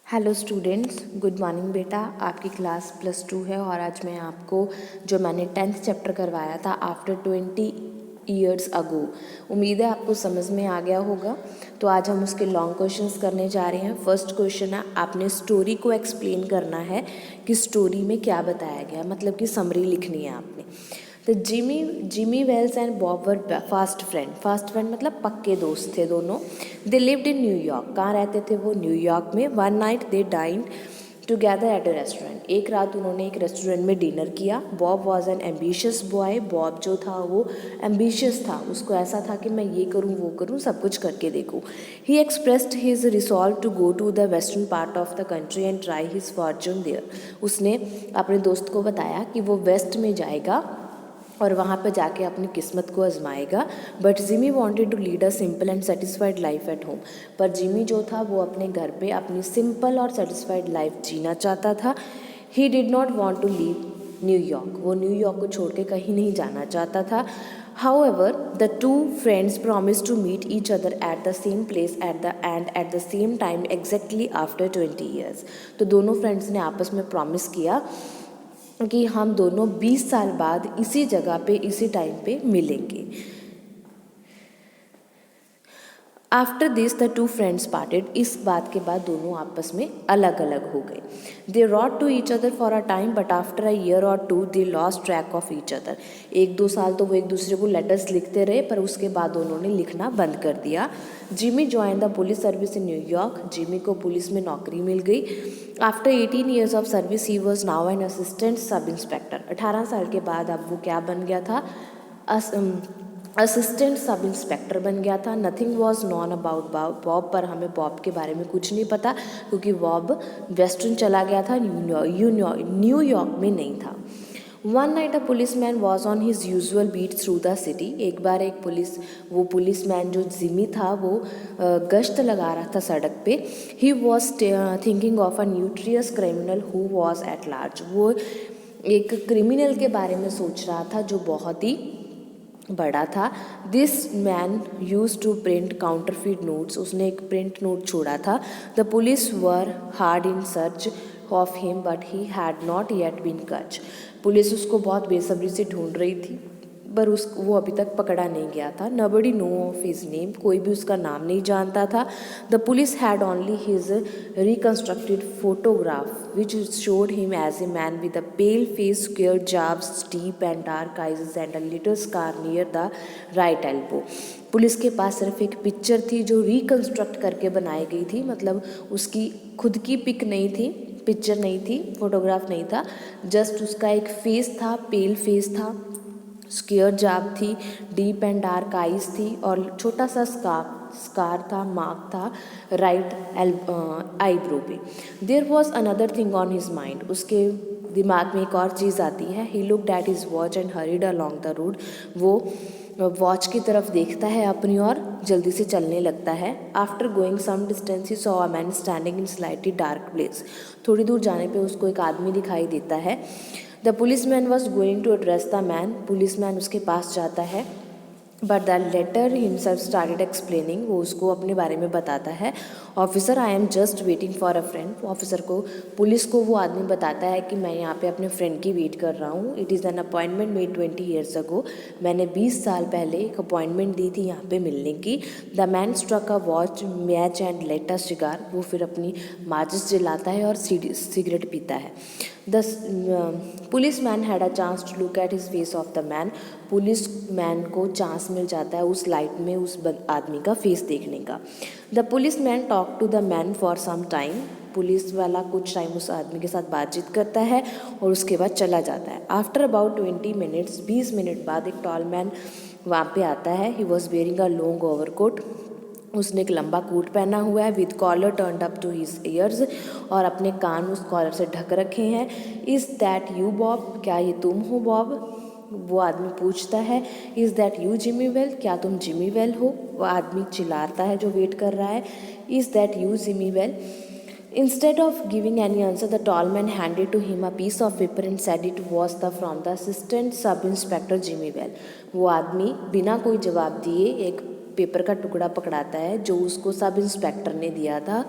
Hello students, good morning बेटा। आपकी class +2 है और आज मैं आपको जो मैंने 10th चैप्टर करवाया था आफ्टर 20 ईयर्स अगो, उम्मीद है आपको समझ में आ गया होगा। तो आज हम उसके लॉन्ग क्वेश्चंस करने जा रहे हैं। फर्स्ट क्वेश्चन है, आपने स्टोरी को एक्सप्लेन करना है कि स्टोरी में क्या बताया गया, मतलब कि समरी लिखनी है आपने। तो Jimmy Wells and Bob were fast friend मतलब पक्के दोस्त थे दोनों। दे लिव्ड इन न्यूयॉर्क, कहाँ रहते थे वो? न्यूयॉर्क में। One night they dined together at a restaurant, एक रात उन्होंने एक रेस्टोरेंट में डिनर किया। Bob was an ambitious boy, Bob जो था वो एम्बिशियस था, उसको ऐसा था कि मैं ये करूँ वो करूँ, सब कुछ करके देखूँ। He expressed his resolve to go to the western part of the country and try his fortune there. उसने अपने दोस्त को बताया कि वो वेस्ट में जाएगा और वहाँ पर जाके अपनी किस्मत को आजमाएगा। But Jimmy wanted to lead a simple and satisfied life at home, पर जिमी जो था वो अपने घर पे अपनी सिंपल और सेटिस्फाइड लाइफ जीना चाहता था। He did not want to leave New York, वो न्यूयॉर्क को छोड़ के कहीं नहीं जाना चाहता था। However, the two friends promised to meet each other at the same place at the same time exactly after 20 years. तो दोनों फ्रेंड्स ने आपस में प्रॉमिस किया कि हम दोनों 20 साल बाद इसी जगह पे इसी टाइम पे मिलेंगे। After this the two friends parted, इस बात के बाद दोनों आपस में अलग अलग हो गए। They wrote to each other for a time but after a year or two they lost track of each other. 1-2 साल तो वो एक दूसरे को लेटर्स लिखते रहे, पर उसके बाद उन्होंने लिखना बंद कर दिया। Jimmy join the police service in New York, Jimmy को पुलिस में नौकरी मिल गई। After 18 years of service he was now an assistant sub inspector, 18 साल के बाद अब वो क्या बन गया था? असिस्टेंट सब इंस्पेक्टर बन गया था। Nothing was non about Bob, पर हमें बॉब के बारे में कुछ नहीं पता क्योंकि बॉब वेस्टर्न चला गया था, न्यूयॉर्क में नहीं था। One night a police man was on his usual beat through the city, एक बार एक पुलिस मैन जो जिमी था वो गश्त लगा रहा था सड़क पे। He was thinking of a nutritious criminal who was at large, वो एक क्रिमिनल के बारे में सोच रहा था जो बहुत ही बड़ा था। This man use to print counterfeit notes, उसने एक प्रिंट नोट छोड़ा था। The police were hard in search of him but he had not yet been caught, police उसको बहुत बेसब्री से ढूंढ रही थी पर वो अभी तक पकड़ा नहीं गया था। Nobody know of his name, कोई भी उसका नाम नहीं जानता था। The police had only his reconstructed photograph which showed him as a man with a pale face, square जॉब्स, deep and dark eyes and a little scar near the right elbow. Police के पास सिर्फ एक picture थी जो reconstruct करके बनाई गई थी, मतलब उसकी खुद की पिक नहीं थी, पिक्चर नहीं थी, फोटोग्राफ नहीं था, जस्ट उसका एक फेस था, पेल फेस था, स्क्वेयर जाब थी, डीप एंड डार्क आइज थी और छोटा सा स्कार था, मार्क था राइट आईब्रो पे। There was another thing on his mind, उसके दिमाग में एक और चीज़ आती है। He looked at his watch and hurried along the road, वो वॉच की तरफ देखता है अपनी और जल्दी से चलने लगता है। After going some distance he saw a man standing in slightly dark place, थोड़ी दूर जाने पे उसको एक आदमी दिखाई देता है। The police man was going to address the man, police man उसके पास जाता है but the latter himself started explaining, वो उसको अपने बारे में बताता है। Officer I am just waiting for a friend, officer को पुलिस को वो आदमी बताता है कि मैं यहाँ पे अपने फ्रेंड की वेट कर रहा हूँ। It is an appointment made 20 years ago, मैंने 20 साल पहले एक अपॉइंटमेंट दी थी यहाँ पे मिलने की। The man struck a watch match and lit a cigar, वो फिर अपनी माचिस जलाता है और सिगरेट पीता है। The police man had a chance to look at his face of the man, police man को चांस मिल जाता है उस लाइट में उस आदमी का फेस देखने का। The police man talk to the man for some time, police वाला कुछ टाइम उस आदमी के साथ बातचीत करता है और उसके बाद चला जाता है। आफ्टर अबाउट 20 मिनट्स, 20 मिनट बाद एक टॉल मैन वहाँ पे आता है। He was wearing a long overcoat, उसने एक लंबा कोट पहना हुआ है with collar turned up to his ears, और अपने कान उस कॉलर से ढक रखे हैं। इज़ दैट यू बॉब, क्या ये तुम हो बॉब? वो आदमी पूछता है। Is that you Jimmy well, क्या तुम जिमी वेल हो? वो आदमी चिल्लाता है जो वेट कर रहा है, is that you Jimmy well? Instead of giving any answer, the tall man handed to him a piece of paper and said it was from the assistant sub inspector Jimmy Well. वो आदमी बिना कोई जवाब दिए एक paper का टुकड़ा पकड़ाता है जो उसको सब इंस्पेक्टर ने दिया था,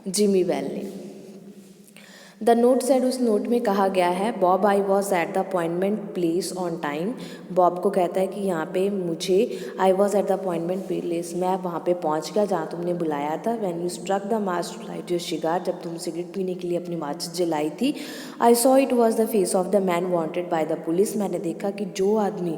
जिमी वेल ने। द नोट सेड, उस नोट में कहा गया है, Bob I was at the appointment place on time. Bob को कहता है कि यहाँ पे मुझे, I was at the appointment place, मैं वहाँ पे पहुँच गया जहाँ तुमने बुलाया था। व्हेन यू स्ट्रक द माच टू लाइट योर सिगार, जब तुम सिगरेट पीने के लिए अपनी माचिस जलाई थी। I saw it was the face of the man wanted by the police, मैंने देखा कि जो आदमी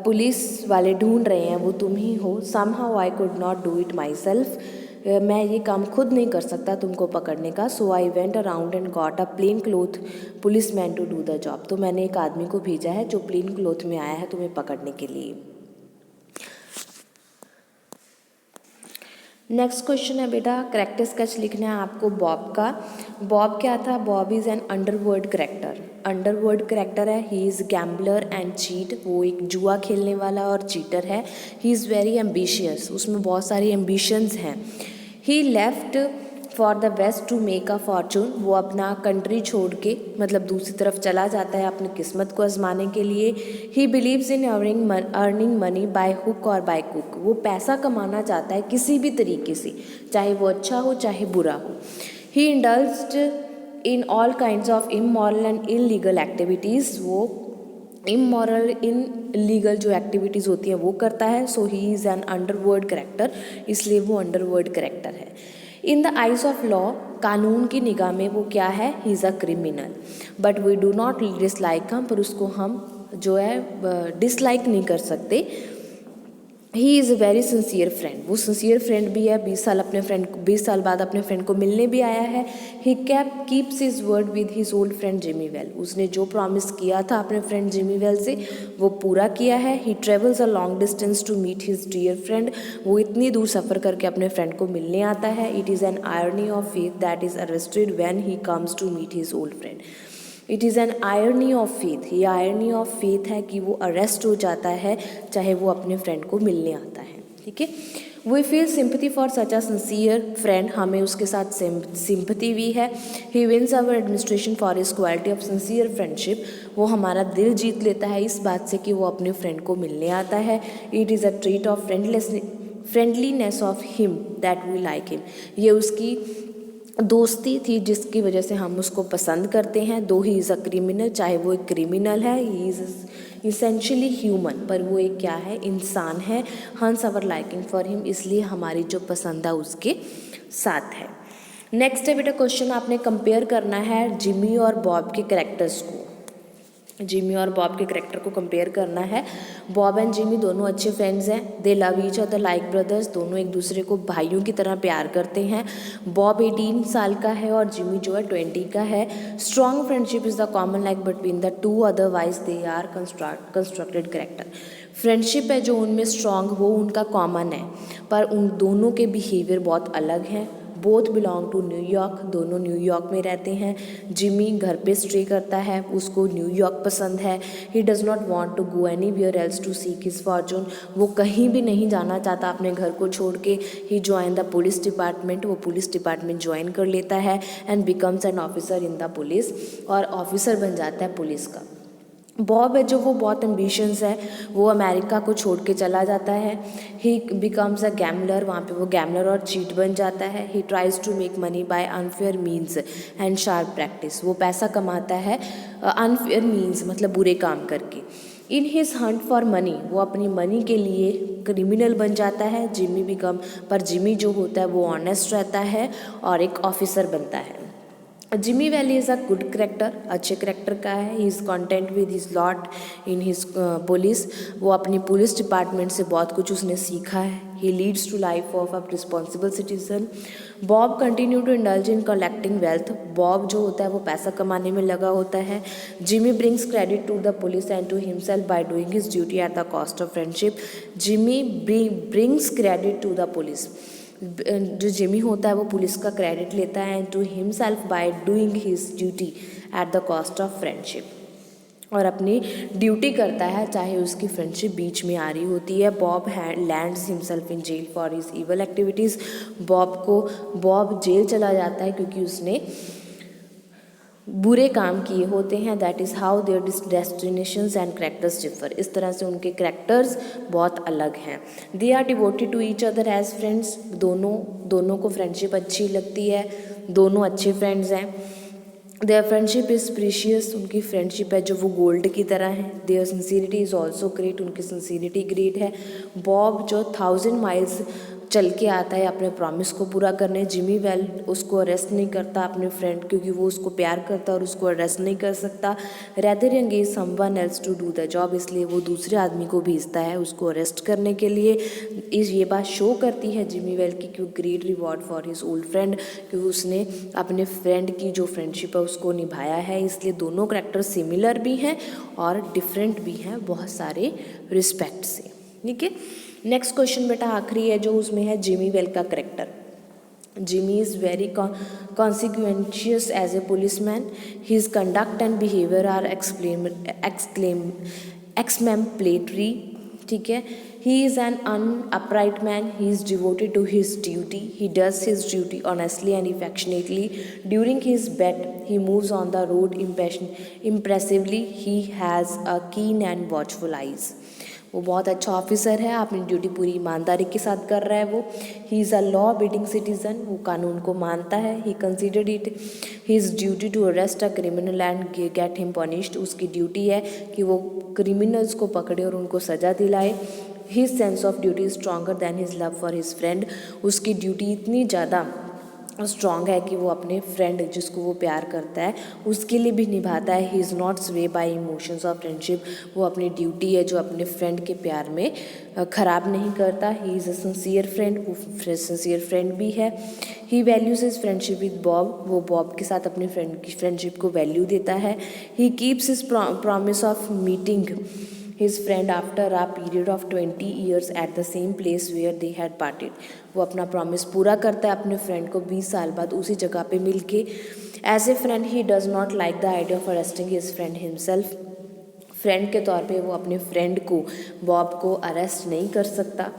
पुलिस वाले ढूंढ रहे हैं वो तुम ही हो। Somehow I could not do it my self, मैं ये काम खुद नहीं कर सकता तुमको पकड़ने का। So I went around and got a plain cloth policeman to do the job, तो मैंने एक आदमी को भेजा है जो प्लेन क्लोथ में आया है तुम्हें पकड़ने के लिए। नेक्स्ट क्वेश्चन है बेटा, करेक्टर स्केच लिखना है आपको बॉब का। बॉब क्या था? Bob is an underworld character. Underworld character है, he is gambler and cheat, वो एक जुआ खेलने वाला और चीटर है। ही इज़ वेरी एम्बिशियस, उसमें बहुत सारी एम्बिशंस हैं। He left for the west to make a fortune, वो अपना कंट्री छोड़ के मतलब दूसरी तरफ चला जाता है अपनी किस्मत को आजमाने के लिए। He believes in earning money by hook और बाय कुक, वो पैसा कमाना चाहता है किसी भी तरीके से, चाहे वो अच्छा हो चाहे बुरा हो। He indulged in all kinds of immoral and illegal activities, वो इमोरल इन लीगल जो एक्टिविटीज़ होती हैं वो करता है। So he is an underworld character, इसलिए वो अंडरवर्ल्ड करेक्टर है। In the eyes of law, कानून की निगाह में वो क्या है? He is a criminal, but we do not dislike him, पर उसको हम जो है डिसलाइक नहीं कर सकते। ही is a very sincere friend, वो सिंसियर फ्रेंड भी है। 20 साल बाद अपने फ्रेंड को मिलने भी आया है। He keeps his word with his old friend Jimmy well, उसने जो प्रॉमिस किया था अपने फ्रेंड जिमी वेल से वो पूरा किया है। He travels a long distance to meet his dear friend, वो इतनी दूर सफ़र करके अपने फ्रेंड को मिलने आता है। It is an irony of faith that is arrested when he comes to meet his old friend. It is an irony of faith, ये आयरनी ऑफ फेथ है कि वो अरेस्ट हो जाता है चाहे वो अपने फ्रेंड को मिलने आता है। ठीक है, we feel sympathy for such a sincere friend, हमें उसके साथ सिंपथी भी है। He wins our administration for his quality of sincere friendship, वो हमारा दिल जीत लेता है इस बात से कि वो अपने फ्रेंड को मिलने आता है। It is a treat of friendliness of him that we like him, ये उसकी दोस्ती थी जिसकी वजह से हम उसको पसंद करते हैं। दो ही इज़ अ क्रिमिनल, चाहे वो एक क्रिमिनल है, ही इज़ इसेंशली ह्यूमन, पर वो एक क्या है? इंसान है। हंस अवर लाइकिंग फॉर हिम, इसलिए हमारी जो पसंद है उसके साथ है। नेक्स्ट है बेटा क्वेश्चन, आपने कंपेयर करना है जिमी और बॉब के कैरेक्टर्स को। जिमी और बॉब के करेक्टर को कंपेयर करना है। बॉब एंड जिमी दोनों अच्छे फ्रेंड्स हैं। दे love each other like brothers, दोनों एक दूसरे को भाइयों की तरह प्यार करते हैं। बॉब 18 साल का है और जिमी जो है 20 का है। Strong friendship is the common like between the two, otherwise they are constructed character. Friendship है जो उनमें स्ट्रॉन्ग, वो उनका कॉमन है, पर उन दोनों के बिहेवियर बहुत अलग हैं। बोथ बिलोंग टू न्यूयॉर्क, दोनों न्यूयॉर्क में रहते हैं। जिमी घर पे स्टे करता है, उसको न्यूयॉर्क पसंद है। He does not want to go anywhere else to seek his fortune, वो कहीं भी नहीं जाना चाहता अपने घर को छोड़ के। ही जॉइन द पुलिस डिपार्टमेंट, वो पुलिस डिपार्टमेंट ज्वाइन कर लेता है and becomes an officer in the police, और ऑफिसर बन जाता है पुलिस का। बॉब है जो वो बहुत एम्बिशंस है, वो अमेरिका को छोड़ के चला जाता है। ही बिकम्स अ गैमलर, वहाँ पे वो गैमलर और चीट बन जाता है। He tries to make money by unfair means and sharp practice, वो पैसा कमाता है अनफेयर मीन्स मतलब बुरे काम करके। In his Hunt for money, वो अपनी मनी के लिए क्रिमिनल बन जाता है। जिमी बिकम, पर जिमी जो होता है वो ऑनेस्ट रहता है और एक ऑफिसर बनता है। Jimmy valley is a good character, अच्छे करेक्टर का है। He is content with his lot in his police, वो अपनी पुलिस डिपार्टमेंट से बहुत कुछ उसने सीखा है। He leads to life of a responsible citizen. Bob continue to indulge in collecting wealth, Bob जो होता है वो पैसा कमाने में लगा होता है। Jimmy brings credit to the police and to himself by doing his duty at the cost of friendship. Jimmy brings credit to the police, जो जिमी होता है वो पुलिस का क्रेडिट लेता है to himself by doing his duty at the cost of friendship, और अपनी duty करता है चाहे उसकी फ्रेंडशिप बीच में आ रही होती है। Bob lands himself in jail for his evil activities, Bob jail चला जाता है क्योंकि उसने बुरे काम किए होते हैं। That is how their destinations and characters differ, इस तरह से उनके करेक्टर्स बहुत अलग हैं। They are devoted to each other as friends, दोनों को फ्रेंडशिप अच्छी लगती है, दोनों अच्छे फ्रेंड्स हैं। देयर फ्रेंडशिप इज़ प्रीशियस, उनकी फ्रेंडशिप है जो वो गोल्ड की तरह है। Their sincerity is also great, उनकी सिंसियरिटी ग्रेट है। बॉब जो 1000 माइल्स चल के आता है अपने प्रॉमिस को पूरा करने। जिमी वेल उसको अरेस्ट नहीं करता अपने फ्रेंड, क्योंकि वो उसको प्यार करता है और उसको अरेस्ट नहीं कर सकता। Rather engage someone else to do the job, इसलिए वो दूसरे आदमी को भेजता है उसको अरेस्ट करने के लिए। ये बात शो करती है जिमी वेल की कि great reward for his old friend, क्योंकि उसने अपने फ्रेंड की जो फ्रेंडशिप है उसको निभाया है। इसलिए दोनों करैक्टर सिमिलर भी हैं और डिफरेंट भी हैं बहुत सारे रिस्पेक्ट से। ठीक है, नेक्स्ट क्वेश्चन बेटा आखिरी है जो उसमें है जिमी वेल का character. Jimmy is very consequentious as a policeman. His conduct and behavior are exemplary. ठीक है, he is an upright man. He is devoted to his duty. He does his duty honestly and affectionately. During his bed, he moves on the road impressively. He has a keen and watchful eyes. वो बहुत अच्छा officer है, अपनी duty पूरी ईमानदारी के साथ कर रहा है वो। He is a law abiding citizen, वो कानून को मानता है। He considered it his duty to arrest a criminal and get him punished, उसकी ड्यूटी है कि वो क्रिमिनल्स को पकड़े और उनको सज़ा दिलाए। His sense of duty is stronger than his love for his friend, उसकी ड्यूटी इतनी ज़्यादा स्ट्रॉन्ग है कि वो अपने फ्रेंड जिसको वो प्यार करता है उसके लिए भी निभाता है। ही इज़ नॉट स्वे बाय इमोशंस ऑफ फ्रेंडशिप, वो अपनी ड्यूटी है जो अपने फ्रेंड के प्यार में ख़राब नहीं करता। He is a sincere friend, वो सिंसियर फ्रेंड भी है। He values his friendship with Bob, वो बॉब के साथ अपने फ्रेंड की फ्रेंडशिप को वैल्यू देता है। He keeps his promise of meeting his friend after a period of 20 years at the same place where they had parted. वो अपना प्रॉमिस पूरा करता है अपने फ्रेंड को 20 साल बाद उसी जगह पे मिलके। As a friend he does not like the idea of arresting his friend himself, friend के तौर पे वो अपने फ्रेंड को बॉब को अरेस्ट नहीं कर सकता।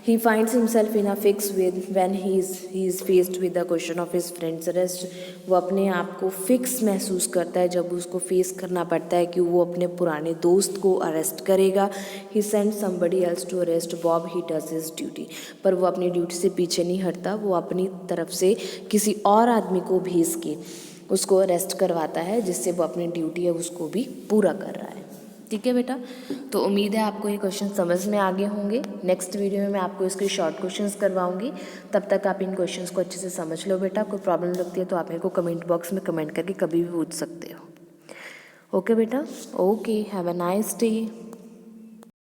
He finds himself in a fix with when he is faced with the question of his friends arrest, वो अपने आप को फिक्स महसूस करता है जब उसको फेस करना पड़ता है कि वो अपने पुराने दोस्त को अरेस्ट करेगा। He send somebody else to arrest Bob, he does his duty, पर वो अपनी ड्यूटी से पीछे नहीं हटता, वो अपनी तरफ से किसी और आदमी को भेज के उसको अरेस्ट करवाता है, जिससे वो अपनी ड्यूटी है उसको भी पूरा कर रहा है। ठीक है बेटा, तो उम्मीद है आपको ये क्वेश्चन समझ में आ गए होंगे। नेक्स्ट वीडियो में मैं आपको इसके शॉर्ट क्वेश्चंस करवाऊंगी, तब तक आप इन क्वेश्चंस को अच्छे से समझ लो बेटा। कोई प्रॉब्लम लगती है तो आप मेरे को कमेंट बॉक्स में कमेंट करके कभी भी पूछ सकते हो। ओके बेटा, okay, have a nice day.